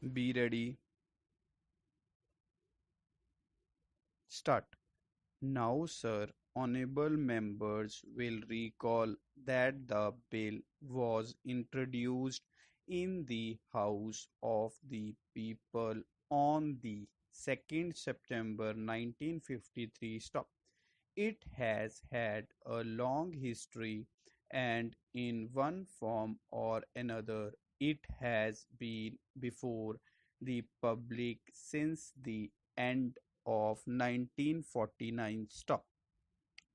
Be ready. Start. Now, sir, honorable members will recall that the bill was introduced in the House of the People on the 2nd September 1953. Stop. It has had a long history, and in one form or another, it has been before the public since the end of 1949. Stop.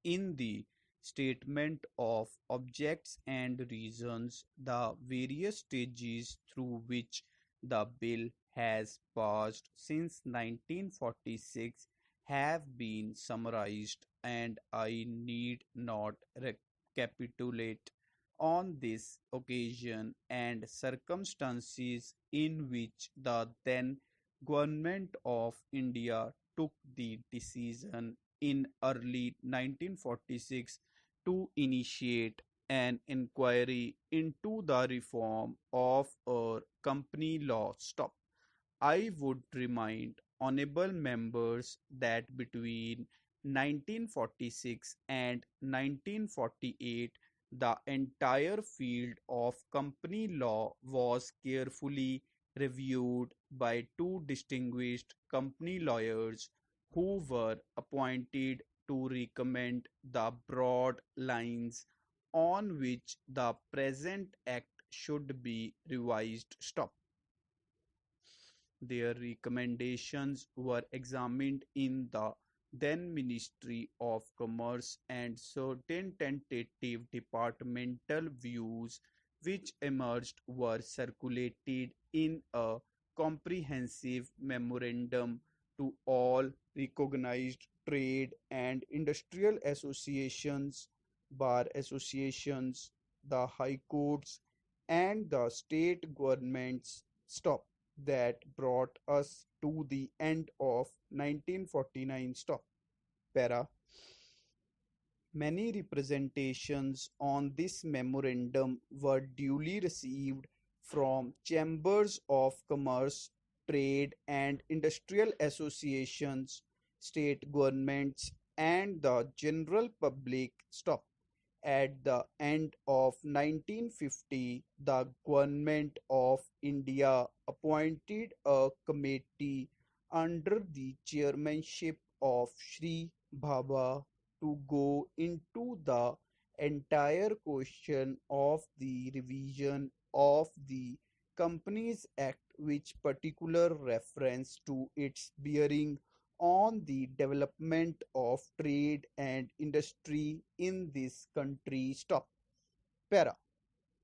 In the statement of objects and reasons, the various stages through which the bill has passed since 1946 have been summarized, and I need not recapitulate on this occasion and circumstances in which the then Government of India took the decision in early 1946 to initiate an inquiry into the reform of our company law. Stop. I would remind honorable members that between 1946 and 1948, the entire field of company law was carefully reviewed by two distinguished company lawyers who were appointed to recommend the broad lines on which the present act should be revised. Stop. Their recommendations were examined in the then Ministry of Commerce, and certain tentative departmental views which emerged were circulated in a comprehensive memorandum to all recognized trade and industrial associations, bar associations, the high courts, and the state governments. Stop. That brought us to the end of 1949. Stop. Para. Many representations on this memorandum were duly received from chambers of commerce, trade and industrial associations, state governments, and the general public. Stop. At the end of 1950, the Government of India appointed a committee under the chairmanship of Sri Bhabha to go into the entire question of the revision of the Companies Act, with particular reference to its bearing on the development of trade and industry in this country. Stop. Para.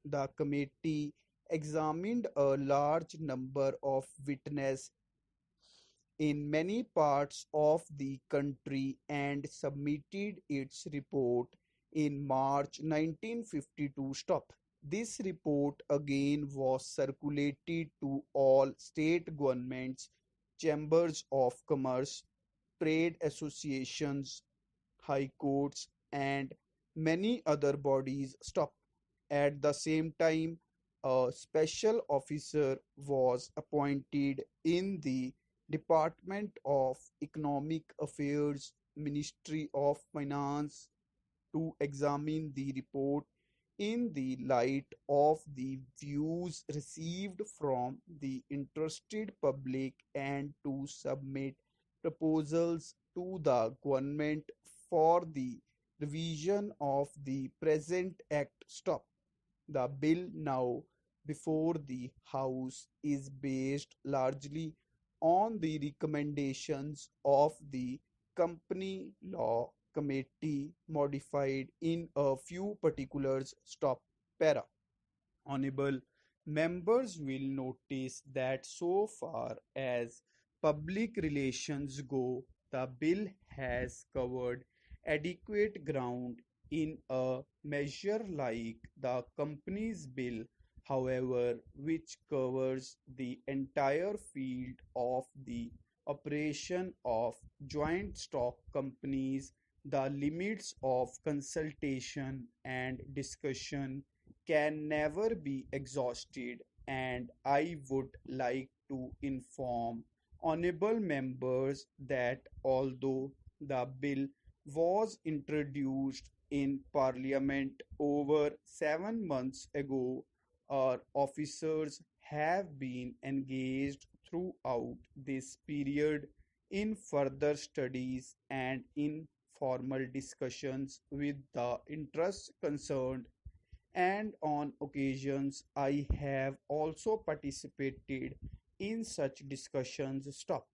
The committee examined a large number of witnesses in many parts of the country and submitted its report in March 1952. Stop. This report again was circulated to all state governments, chambers of commerce, trade associations, high courts, and many other bodies. Stop. At the same time, a special officer was appointed in the Department of Economic Affairs, Ministry of Finance, to examine the report in the light of the views received from the interested public and to submit proposals to the government for the revision of the present act. Stop. The bill now before the House is based largely on the recommendations of the Company Law Committee, modified in a few particulars. Stop. Para. Honorable members will notice that so far as public relations go, the bill has covered adequate ground in a measure like the Companies Bill, however, which covers the entire field of the operation of joint stock companies. The limits of consultation and discussion can never be exhausted, and I would like to inform honorable members that although the bill was introduced in Parliament over 7 months ago, our officers have been engaged throughout this period in further studies and in formal discussions with the interests concerned, and on occasions I have also participated in such discussions. Stop.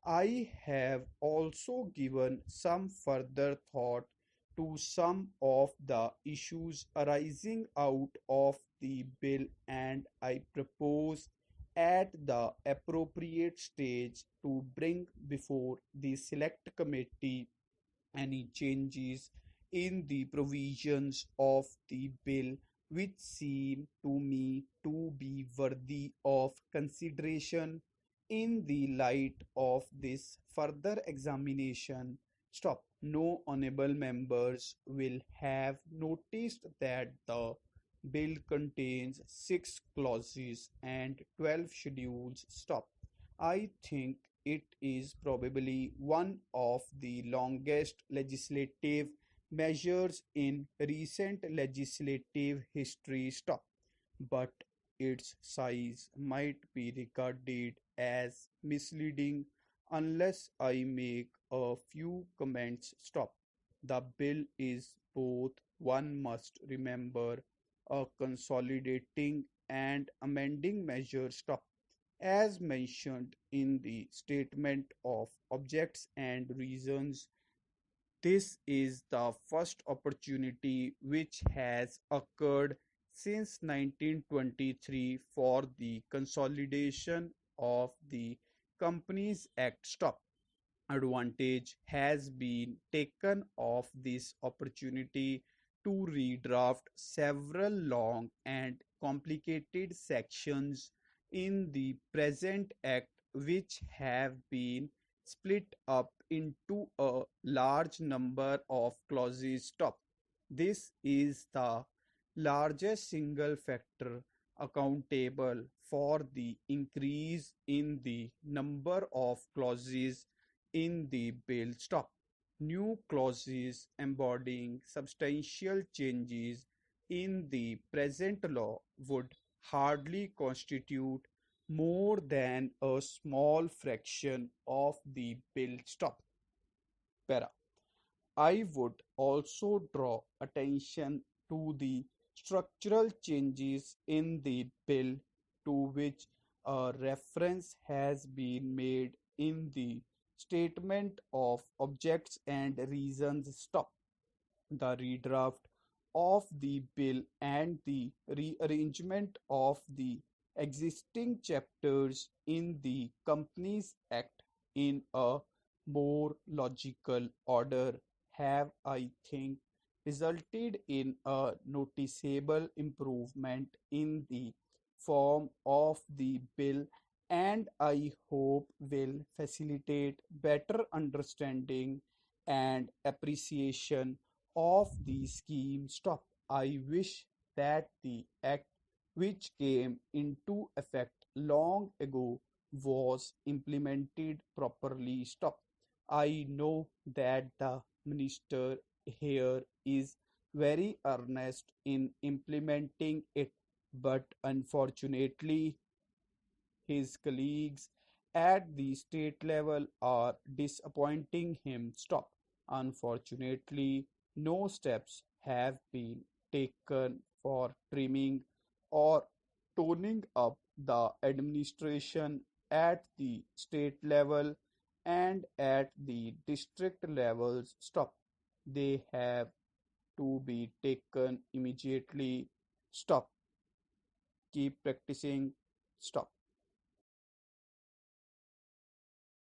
I have also given some further thought to some of the issues arising out of the bill, and I propose at the appropriate stage to bring before the select committee any changes in the provisions of the bill which seem to me to be worthy of consideration in the light of this further examination. Stop. No honorable members will have noticed that the bill contains 6 clauses and 12 schedules. Stop. I think it is probably one of the longest legislative measures in recent legislative history. Stop. But its size might be regarded as misleading unless I make a few comments. Stop. The bill is both, one must remember, a consolidating and amending measure. Stop. As mentioned in the statement of objects and reasons, this is the first opportunity which has occurred since 1923 for the consolidation of the Companies Act. Stop. Advantage has been taken of this opportunity to redraft several long and complicated sections in the present Act, which have been split up into a large number of clauses. Stop. This is the largest single factor accountable for the increase in the number of clauses in the bill. Stop. New clauses embodying substantial changes in the present law would hardly constitute more than a small fraction of the bill. Stop. Para. I would also draw attention to the structural changes in the bill to which a reference has been made in the statement of objects and reasons. Stop. The redraft of the bill and the rearrangement of the existing chapters in the Companies Act in a more logical order have, I think, resulted in a noticeable improvement in the form of the bill, and I hope will facilitate better understanding and appreciation of the scheme. Stop. I wish that the Act, which came into effect long ago, was implemented properly. Stop. I know that the minister here is very earnest in implementing it, but unfortunately, his colleagues at the state level are disappointing him. Stop. Unfortunately, no steps have been taken for trimming or toning up the administration at the state level and at the district levels. Stop. They have to be taken immediately. Stop. Keep practicing. Stop.